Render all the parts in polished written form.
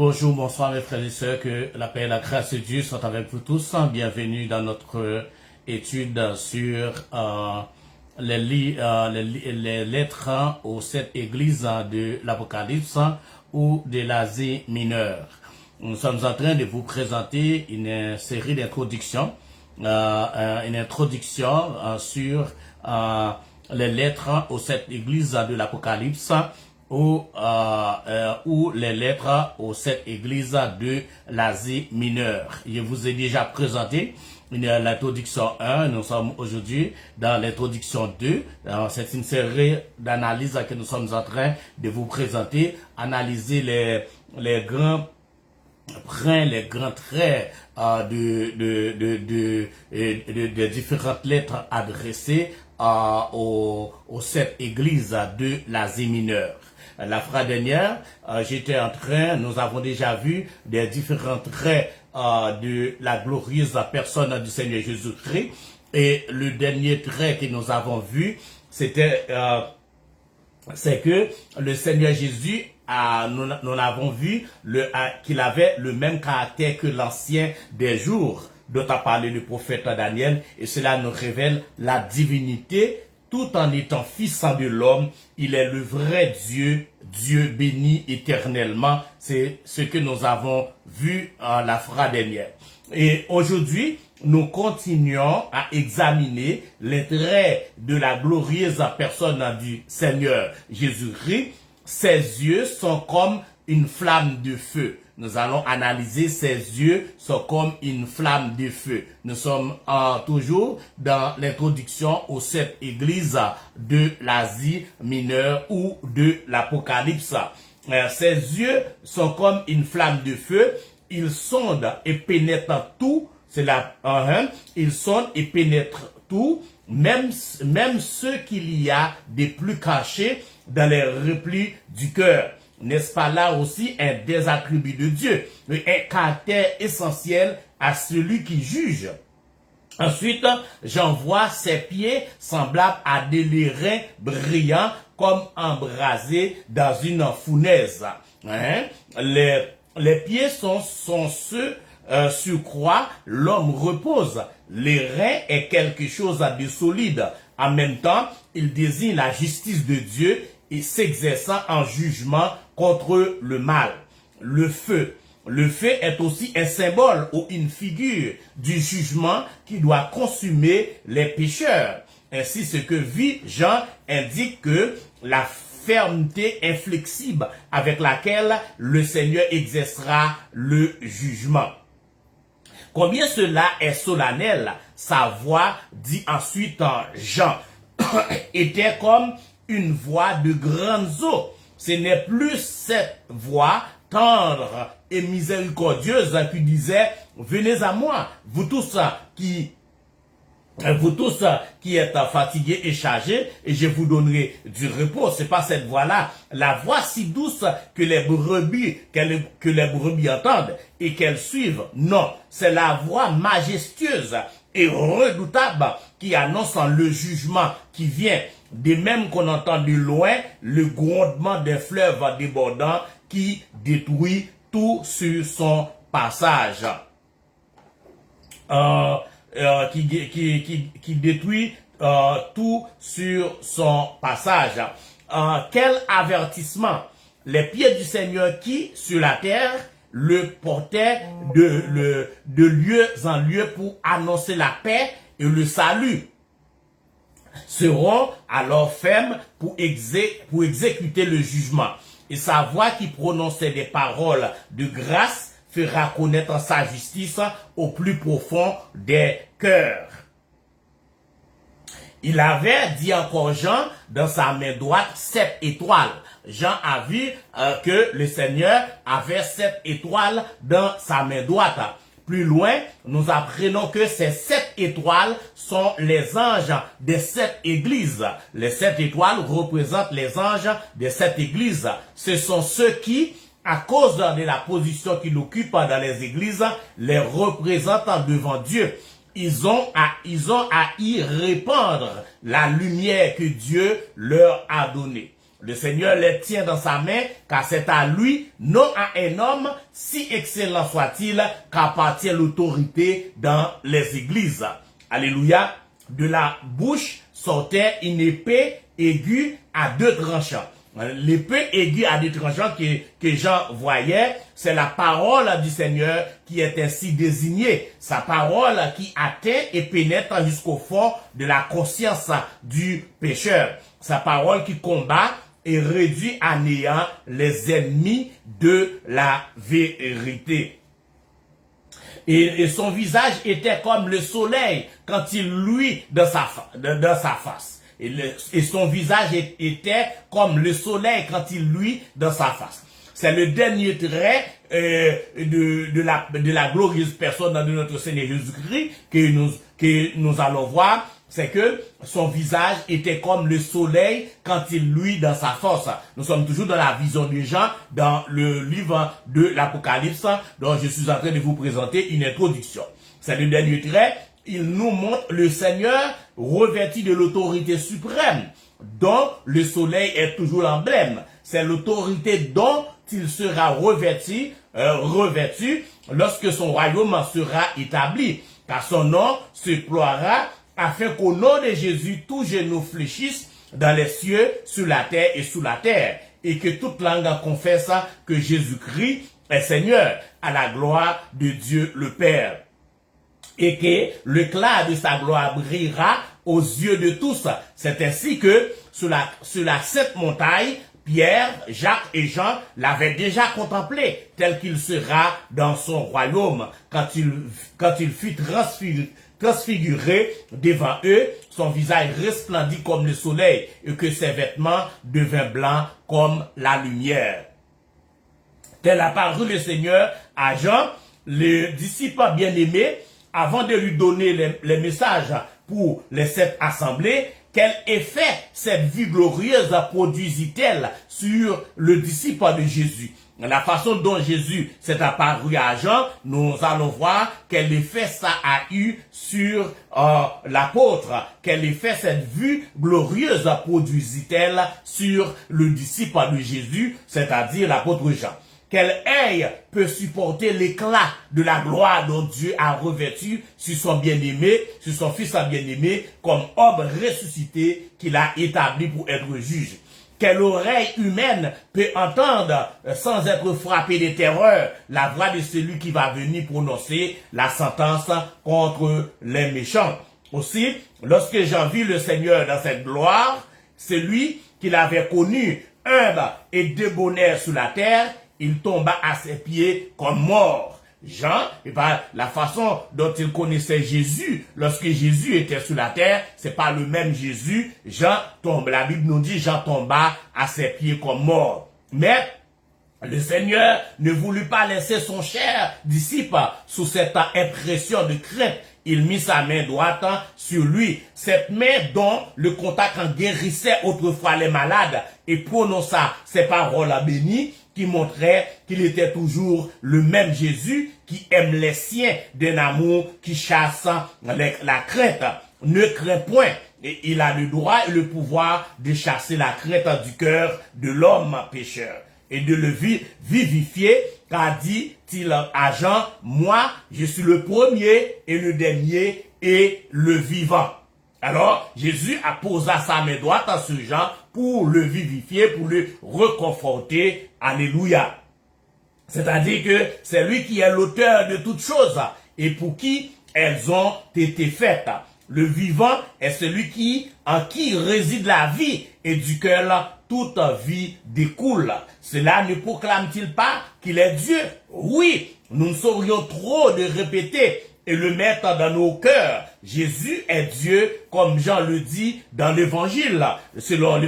Bonjour, bonsoir mes frères et sœurs, que la paix et la grâce de Dieu soient avec vous tous. Bienvenue dans notre étude sur les lettres aux 7 églises de l'Apocalypse ou de l'Asie mineure. Nous sommes en train de vous présenter une série d'introductions, sur les lettres aux 7 églises de l'Apocalypse ou les lettres aux 7 églises de l'Asie mineure. Je vous ai déjà présenté l'introduction 1, nous sommes aujourd'hui dans l'introduction 2. C'est une série d'analyses que nous sommes en train de vous présenter, analyser les grands traits de différentes lettres adressées aux 7 églises de l'Asie mineure. La fois dernière, nous avons déjà vu des différents traits de la glorieuse personne du Seigneur Jésus-Christ. Et le dernier trait que nous avons vu, c'est que le Seigneur Jésus, nous l'avons vu, qu'il avait le même caractère que l'ancien des jours, dont a parlé le prophète Daniel, et cela nous révèle la divinité. Tout en étant fils de l'homme, il est le vrai Dieu, Dieu béni éternellement. C'est ce que nous avons vu la fois dernière. Et aujourd'hui, nous continuons à examiner les traits de la glorieuse personne du Seigneur Jésus-Christ. Ses yeux sont comme une flamme de feu. Nous allons analyser ses yeux sont comme une flamme de feu. Nous sommes toujours dans l'introduction aux 7 églises de l'Asie mineure ou de l'Apocalypse. Ses yeux sont comme une flamme de feu. Ils sondent et pénètrent tout. Ils sondent et pénètrent tout, même ce qu'il y a de plus caché dans les replis du cœur. N'est-ce pas là aussi un des attributs de Dieu, un caractère essentiel à celui qui juge. Ensuite, j'en vois ses pieds semblables à des lérins brillants comme embrasés dans une fournaise. Les pieds sont ceux sur quoi l'homme repose. Les reins est quelque chose de solide. En même temps, il désigne la justice de Dieu et s'exerçant en jugement contre le mal. Le feu est aussi un symbole ou une figure du jugement qui doit consumer les pécheurs. Ainsi, ce que vit Jean indique que la fermeté inflexible avec laquelle le Seigneur exercera le jugement. Combien cela est solennel, sa voix, dit ensuite Jean, était comme une voix de grandes eaux. Ce n'est plus cette voix tendre et miséricordieuse qui disait, venez à moi, vous tous qui êtes fatigués et chargés, et je vous donnerai du repos. C'est pas cette voix-là, la voix si douce que les brebis entendent et qu'elles suivent. Non, c'est la voix majestueuse et redoutable qui annonce le jugement qui vient. De même qu'on entend de loin le grondement des fleuves débordants qui détruit tout sur son passage. Qui détruit tout sur son passage. Quel avertissement! Les pieds du Seigneur qui, sur la terre, le portaient de lieu en lieu pour annoncer la paix et le salut, seront alors fermes pour exécuter le jugement. Et sa voix qui prononçait des paroles de grâce fera connaître sa justice au plus profond des cœurs. Il avait, dit encore Jean, dans sa main droite 7 étoiles. Jean a vu que le Seigneur avait 7 étoiles dans sa main droite. Plus loin, nous apprenons que ces 7 étoiles sont les anges des 7 églises. Les 7 étoiles représentent les anges des 7 églises. Ce sont ceux qui, à cause de la position qu'ils occupent dans les églises, les représentent devant Dieu. Ils ont à y répandre la lumière que Dieu leur a donnée. Le Seigneur les tient dans sa main, car c'est à lui, non à un homme, si excellent soit-il, qu'appartient l'autorité dans les églises. Alléluia. De la bouche sortait une épée aiguë à deux tranchants. L'épée aiguë à deux tranchants que Jean voyait, c'est la parole du Seigneur qui est ainsi désignée. Sa parole qui atteint et pénètre jusqu'au fond de la conscience du pécheur. Sa parole qui combat et réduit à néant les ennemis de la vérité. Et son visage était comme le soleil quand il luit dans sa face. Et son visage était comme le soleil quand il luit dans sa face. C'est le dernier trait de la glorieuse personne de notre Seigneur Jésus-Christ que nous allons voir. C'est que son visage était comme le soleil quand il luit dans sa force. Nous sommes toujours dans la vision de Jean, dans le livre de l'Apocalypse, dont je suis en train de vous présenter une introduction. C'est le dernier trait. Il nous montre le Seigneur revêtu de l'autorité suprême, dont le soleil est toujours l'emblème. C'est l'autorité dont il sera revêtu lorsque son royaume sera établi, car son nom se ploiera afin qu'au nom de Jésus, tout genou fléchisse dans les cieux, sur la terre et sous la terre, et que toute langue confesse que Jésus-Christ est Seigneur, à la gloire de Dieu le Père. Et que l'éclat de sa gloire brillera aux yeux de tous. C'est ainsi que sur la sainte montagne, Pierre, Jacques et Jean l'avaient déjà contemplé, tel qu'il sera dans son royaume. Quand il fut transfiguré devant eux, son visage resplendit comme le soleil, et que ses vêtements devinrent blancs comme la lumière. Tel apparut le Seigneur à Jean, le disciple bien-aimé, avant de lui donner les messages pour les sept assemblées. Quel effet cette vue glorieuse produisit-elle sur le disciple de Jésus? La façon dont Jésus s'est apparu à Jean, nous allons voir quel effet ça a eu sur l'apôtre. Quel effet cette vue glorieuse produisit-elle sur le disciple de Jésus, c'est-à-dire l'apôtre Jean? Quel œil peut supporter l'éclat de la gloire dont Dieu a revêtu sur son bien-aimé, sur son fils bien-aimé, comme homme ressuscité qu'il a établi pour être juge? Quelle oreille humaine peut entendre, sans être frappée de terreur, la voix de celui qui va venir prononcer la sentence contre les méchants? Aussi, lorsque Jean vit le Seigneur dans cette gloire, celui qu'il avait connu, humble et débonnaire sur la terre, il tomba à ses pieds comme mort. Jean, et par la façon dont il connaissait Jésus, lorsque Jésus était sur la terre, c'est pas le même Jésus. Jean tombe, la Bible nous dit, Jean tomba à ses pieds comme mort. Mais le Seigneur ne voulut pas laisser son cher disciple sous cette impression de crainte. Il mit sa main droite sur lui, cette main dont le contact en guérissait autrefois les malades, et prononça ces paroles bénies qui montraient qu'il était toujours le même Jésus qui aime les siens d'un amour qui chasse la crainte. Ne crains point. Et il a le droit et le pouvoir de chasser la crainte du cœur de l'homme pécheur et de le vivifier, car dit-il à Jean, moi, je suis le premier et le dernier et le vivant. Alors, Jésus a posé sa main droite à ce Jean pour le vivifier, pour le reconforter. Alléluia. C'est-à-dire que c'est lui qui est l'auteur de toutes choses et pour qui elles ont été faites. Le vivant est celui en qui réside la vie et duquel toute vie découle. Cela ne proclame-t-il pas qu'il est Dieu? Oui, nous ne saurions trop de répéter et le mettre dans nos cœurs. Jésus est Dieu, comme Jean le dit dans l'évangile. Selon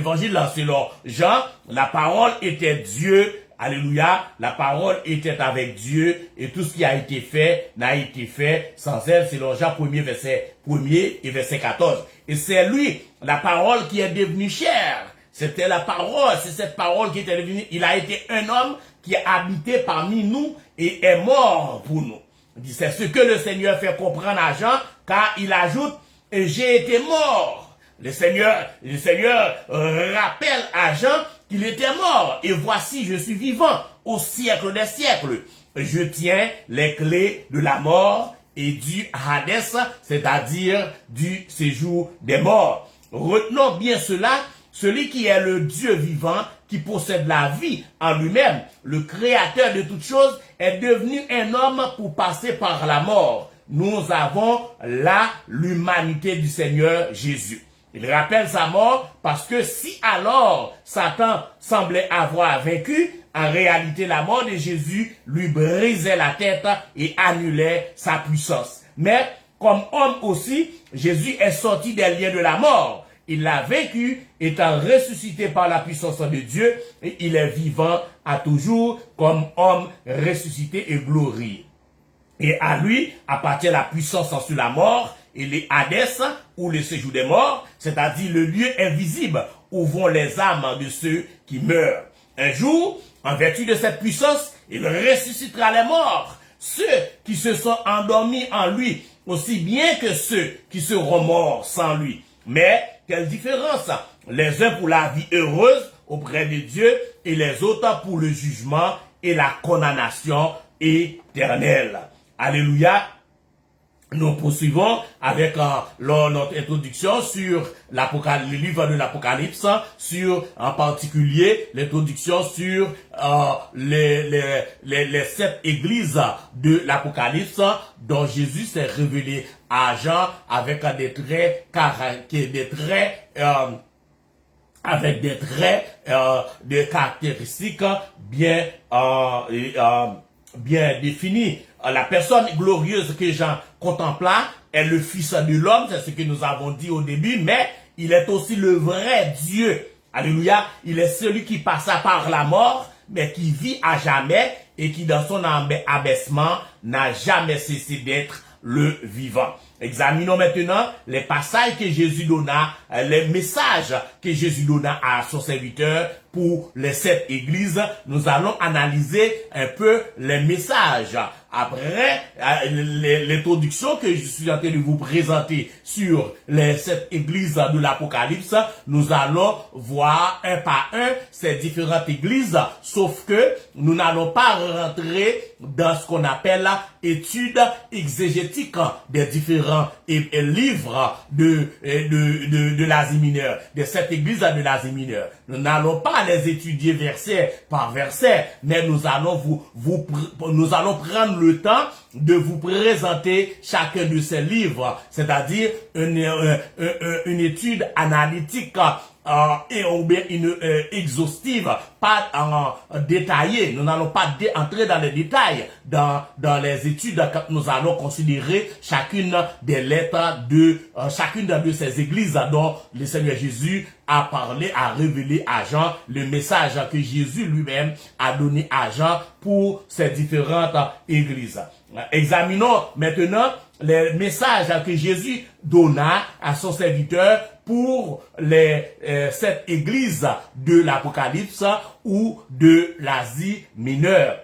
Jean, la parole était Dieu. Alléluia, la parole était avec Dieu et tout ce qui a été fait n'a été fait sans elle, selon Jean 1er, verset 1er et verset 14. Et c'est lui, la parole qui est devenue chair. C'était la parole, c'est cette parole qui était devenue. Il a été un homme qui a habité parmi nous et est mort pour nous. C'est ce que le Seigneur fait comprendre à Jean, car il ajoute, j'ai été mort. Le Seigneur rappelle à Jean qu'il était mort, et voici, je suis vivant au siècle des siècles. Je tiens les clés de la mort et du Hadès, c'est-à-dire du séjour des morts. Retenons bien cela, celui qui est le Dieu vivant, qui possède la vie en lui-même, le créateur de toutes choses, est devenu un homme pour passer par la mort. Nous avons là l'humanité du Seigneur Jésus. Il rappelle sa mort parce que si alors Satan semblait avoir vaincu, en réalité la mort de Jésus lui brisait la tête et annulait sa puissance. Mais comme homme aussi, Jésus est sorti des liens de la mort. Il l'a vaincu, étant ressuscité par la puissance de Dieu, et il est vivant à toujours comme homme ressuscité et glorieux. Et à lui appartient la puissance sur la mort et les Hadès, ou le séjour des morts, c'est-à-dire le lieu invisible où vont les âmes de ceux qui meurent. Un jour, en vertu de cette puissance, il ressuscitera les morts, ceux qui se sont endormis en lui, aussi bien que ceux qui seront morts sans lui. Mais quelle différence? Les uns pour la vie heureuse auprès de Dieu et les autres pour le jugement et la condamnation éternelle. Alléluia. Nous poursuivons avec notre introduction sur le livre de l'Apocalypse, sur en particulier l'introduction sur les 7 églises de l'Apocalypse dont Jésus s'est révélé à Jean avec des traits de caractéristiques bien définies. La personne glorieuse que Jean contempla est le Fils de l'homme, c'est ce que nous avons dit au début, mais il est aussi le vrai Dieu. Alléluia, il est celui qui passa par la mort, mais qui vit à jamais et qui dans son abaissement n'a jamais cessé d'être le vivant. Examinons maintenant les passages que Jésus donna, les messages que Jésus donna à son serviteur pour les 7 églises. Nous allons analyser un peu les messages. Après l'introduction que je suis en train de vous présenter sur les 7 églises de l'Apocalypse, nous allons voir un par un ces différentes églises, sauf que nous n'allons pas rentrer dans ce qu'on appelle l'étude exégétique des différents livres de l'Asie mineure, de cette église de l'Asie mineure. Nous n'allons pas les étudier verset par verset, mais nous allons nous allons prendre le temps de vous présenter chacun de ces livres, c'est-à-dire une étude analytique et une exhaustive, pas détaillée. Nous n'allons pas entrer dans les détails dans les études quand nous allons considérer chacune des lettres de chacune de ces églises dont le Seigneur Jésus a parlé, a révélé à Jean le message que Jésus lui-même a donné à Jean pour ces différentes églises. Examinons maintenant les messages que Jésus donna à son serviteur pour les 7 églises de l'Apocalypse ou de l'Asie mineure.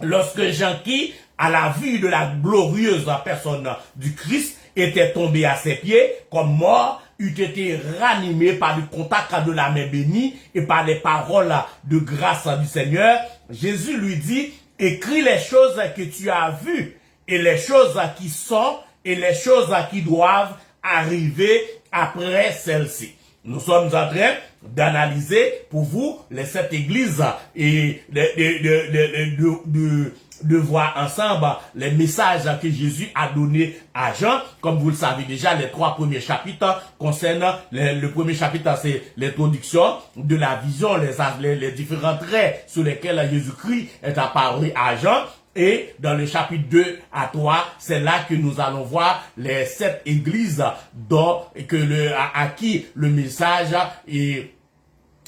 Lorsque Jean qui, à la vue de la glorieuse personne du Christ, était tombé à ses pieds comme mort, eût été ranimé par le contact de la main bénie et par les paroles de grâce du Seigneur, Jésus lui dit, écris les choses que tu as vues et les choses qui sont et les choses qui doivent arriver après celle-ci. Nous sommes en train d'analyser pour vous les 7 églises et de voir ensemble les messages que Jésus a donnés à Jean. Comme vous le savez déjà, les 3 premiers chapitres concernent, le premier chapitre c'est l'introduction de la vision, les différents traits sur lesquels Jésus-Christ est apparu à Jean. Et dans le chapitre 2 à 3, c'est là que nous allons voir les 7 églises à qui le message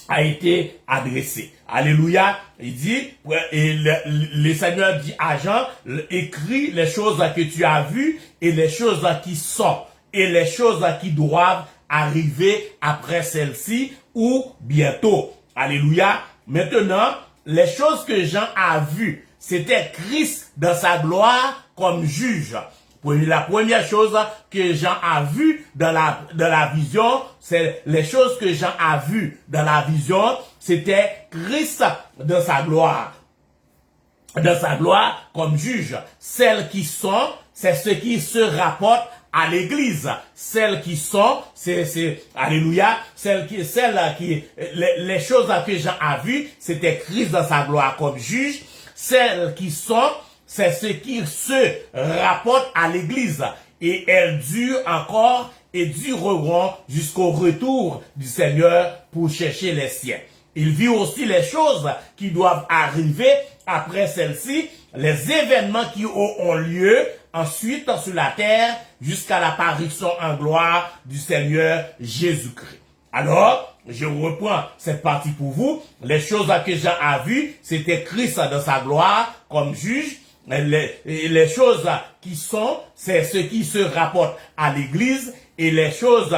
a été adressé. Alléluia. Il dit, et le Seigneur dit à Jean, écris les choses que tu as vues et les choses qui sont et les choses qui doivent arriver après celle-ci ou bientôt. Alléluia. Maintenant, les choses que Jean a vues, c'était Christ dans sa gloire comme juge. La première chose que Jean a vue dans la vision, c'est les choses que Jean a vues dans la vision, c'était Christ dans sa gloire. Dans sa gloire comme juge. Celles qui sont, c'est ce qui se rapporte à l'église. Celles qui sont, alléluia, les choses que Jean a vues, c'était Christ dans sa gloire comme juge. Celles qui sont, c'est ce qui se rapporte à l'église. Et elles durent encore et dureront jusqu'au retour du Seigneur pour chercher les siens. Il vit aussi les choses qui doivent arriver après celle-ci, les événements qui auront lieu ensuite sur la terre jusqu'à l'apparition en gloire du Seigneur Jésus-Christ. Alors, je reprends cette partie pour vous. Les choses que Jean a vues, c'était Christ dans sa gloire comme juge. Les choses qui sont, c'est ce qui se rapporte à l'église, et les choses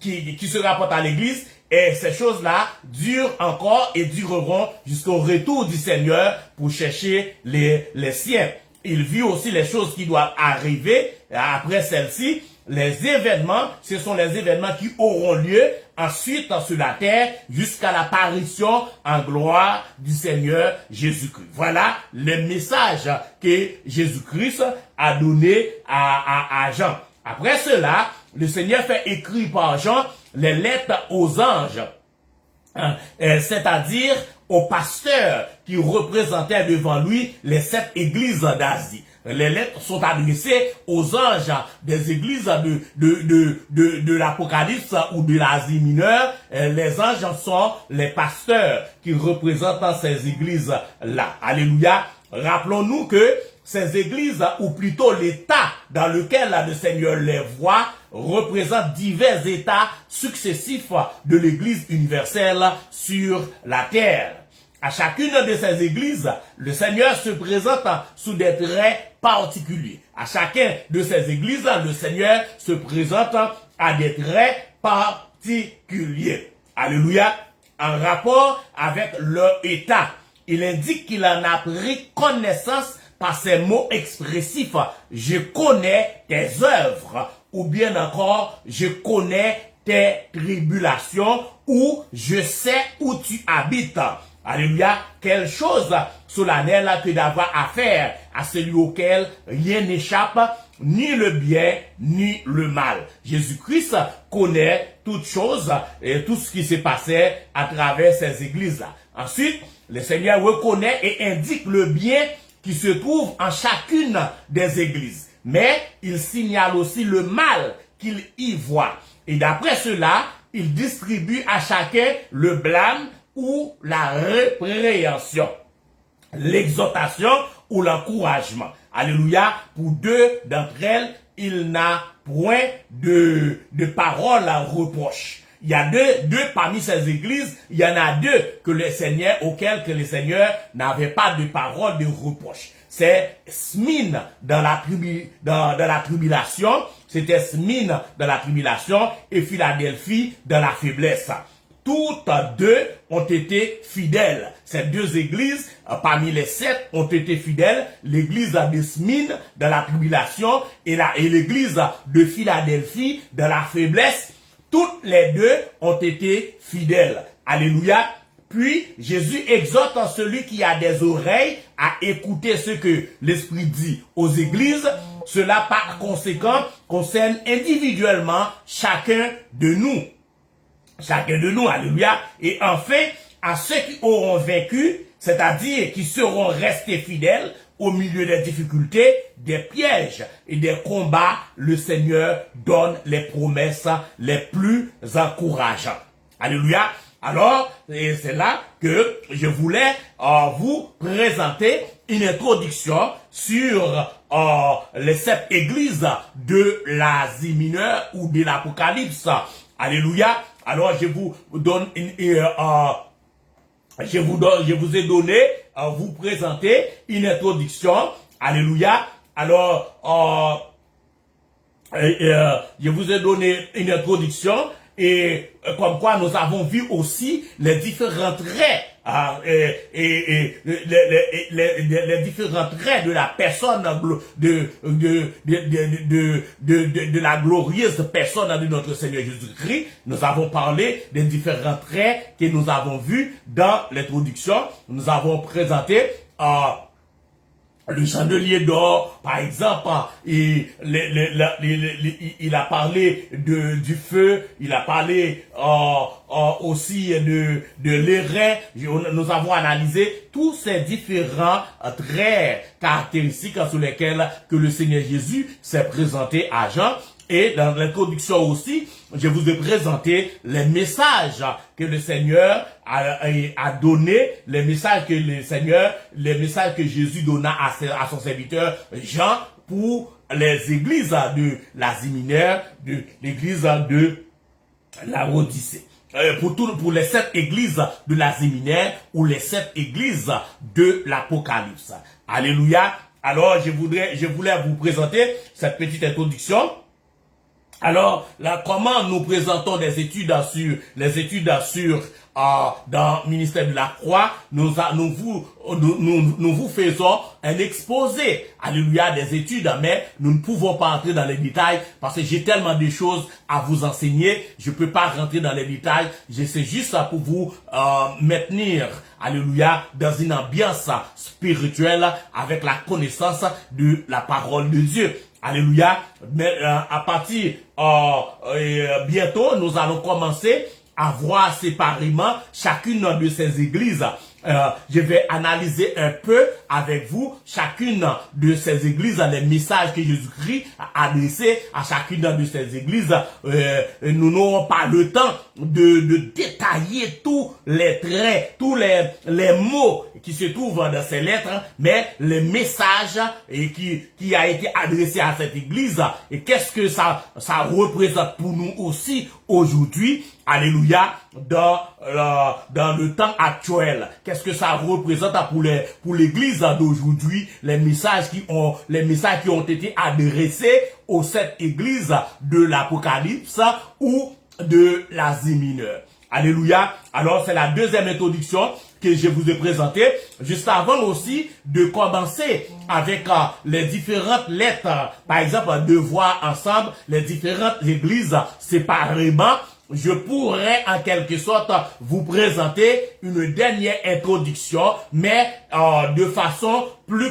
qui se rapportent à l'église, et ces choses-là durent encore et dureront jusqu'au retour du Seigneur pour chercher les siens. Il vit aussi les choses qui doivent arriver après celles-ci. Les événements, ce sont les événements qui auront lieu ensuite sur la terre jusqu'à l'apparition en gloire du Seigneur Jésus-Christ. Voilà le message que Jésus-Christ a donné à Jean. Après cela, le Seigneur fait écrire par Jean les lettres aux anges, c'est-à-dire aux pasteurs qui représentaient devant lui les 7 églises d'Asie. Les lettres sont adressées aux anges des églises de l'Apocalypse ou de l'Asie mineure. Les anges sont les pasteurs qui représentent ces églises-là. Alléluia. Rappelons-nous que ces églises, ou plutôt l'état dans lequel le Seigneur les voit, représente divers états successifs de l'église universelle sur la terre. À chacune de ces églises, le Seigneur se présente sous des traits particuliers. À chacun de ces églises, le Seigneur se présente à des traits particuliers. Alléluia. En rapport avec leur état, il indique qu'il en a pris connaissance par ces mots expressifs. Je connais tes œuvres, ou bien encore, je connais tes tribulations, ou je sais où tu habites. Alléluia. Quelle chose solennelle que d'avoir affaire à celui auquel rien n'échappe, ni le bien, ni le mal. Jésus-Christ connaît toutes choses et tout ce qui s'est passé à travers ces églises-là. Ensuite, le Seigneur reconnaît et indique le bien qui se trouve en chacune des églises. Mais il signale aussi le mal qu'il y voit. Et d'après cela, il distribue à chacun le blâme ou la répréhension, l'exhortation ou l'encouragement. Alléluia. Pour 2 d'entre elles, il n'a point de parole à reproche. Il y a deux parmi ces églises, il y en a 2 auxquelles le Seigneur n'avait pas de parole de reproche. C'est Smyrne dans la tribulation, c'était Smyrne dans la tribulation et Philadelphie dans la faiblesse. Toutes 2 ont été fidèles. Ces 2 églises, parmi les 7, ont été fidèles. L'église de Smyrne dans la tribulation et l'église de Philadelphie dans la faiblesse. Toutes les 2 ont été fidèles. Alléluia. Puis, Jésus exhorte celui qui a des oreilles à écouter ce que l'Esprit dit aux églises. Cela, par conséquent, concerne individuellement chacun de nous. Chacun de nous, alléluia. Et enfin, à ceux qui auront vaincu, c'est-à-dire qui seront restés fidèles au milieu des difficultés, des pièges et des combats, le Seigneur donne les promesses les plus encourageantes. Alléluia. Alors, c'est là que je voulais vous présenter une introduction sur les 7 églises de l'Asie mineure ou de l'Apocalypse. Alléluia. Alors, je vous ai donné vous présenter une introduction. Alléluia. Alors, je vous ai donné une introduction et comme quoi nous avons vu aussi les différents traits les différents traits de la personne de la glorieuse personne de notre Seigneur Jésus-Christ. Nous avons parlé des différents traits que nous avons vus dans l'introduction. Nous avons présenté le chandelier d'or, par exemple, il a parlé du feu, il a parlé aussi de l'airain. Nous avons analysé tous ces différents traits caractéristiques sur lesquels que le Seigneur Jésus s'est présenté à Jean. Et dans l'introduction aussi, je vous ai présenté les messages que le Seigneur a donné, les messages que Jésus donna à son serviteur Jean pour les églises de l'Asie mineure, de l'église de la Odyssée. Pour les 7 églises de l'Asie mineure ou les 7 églises de l'Apocalypse. Alléluia. Alors, je voulais vous présenter cette petite introduction. Alors, là, comment nous présentons des études dans le ministère de la Croix, nous vous faisons un exposé, alléluia, des études, mais nous ne pouvons pas entrer dans les détails parce que j'ai tellement de choses à vous enseigner, je peux pas rentrer dans les détails, c'est juste pour vous maintenir, alléluia, dans une ambiance spirituelle avec la connaissance de la parole de Dieu. Alléluia. Mais à partir bientôt, nous allons commencer à voir séparément chacune de ces églises. Je vais analyser un peu avec vous chacune de ces églises, les messages que Jésus-Christ a adressés à chacune de ces églises. Nous n'aurons pas le temps de détailler tous les traits, tous les mots qui se trouvent dans ces lettres, mais les messages qui a été adressé à cette église et qu'est-ce que ça représente pour nous aussi aujourd'hui. Alléluia, dans le temps actuel. Qu'est-ce que ça représente pour l'église d'aujourd'hui, les messages qui ont été adressés aux 7 églises de l'Apocalypse ou de l'Asie mineure. Alléluia. Alors, c'est la deuxième introduction que je vous ai présentée, juste avant aussi de commencer avec les différentes lettres, par exemple, de voir ensemble les différentes églises séparément. Je pourrais en quelque sorte vous présenter une dernière introduction, mais de façon plus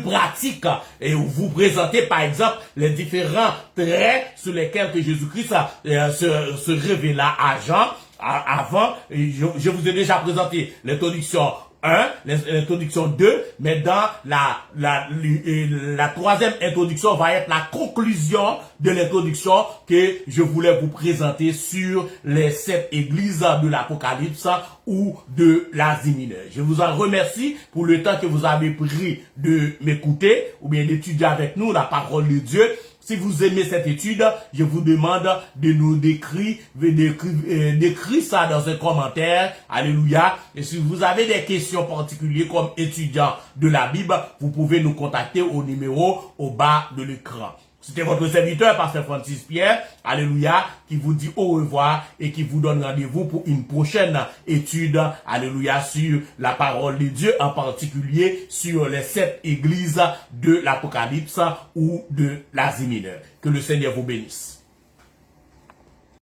pratique et vous présenter par exemple les différents traits sur lesquels que Jésus-Christ se révéla à Jean. Avant, je vous ai déjà présenté l'introduction 1, l'introduction 2, mais dans la troisième introduction va être la conclusion de l'introduction que je voulais vous présenter sur les 7 églises de l'Apocalypse ou de l'Asie mineure. Je vous en remercie pour le temps que vous avez pris de m'écouter ou bien d'étudier avec nous la parole de Dieu. Si vous aimez cette étude, je vous demande de nous décrire ça dans un commentaire. Alléluia. Et si vous avez des questions particulières comme étudiant de la Bible, vous pouvez nous contacter au numéro au bas de l'écran. C'était votre serviteur, Pasteur Francis Pierre, alléluia, qui vous dit au revoir et qui vous donne rendez-vous pour une prochaine étude, alléluia, sur la parole de Dieu, en particulier sur les 7 églises de l'Apocalypse ou de l'Asie mineure. Que le Seigneur vous bénisse.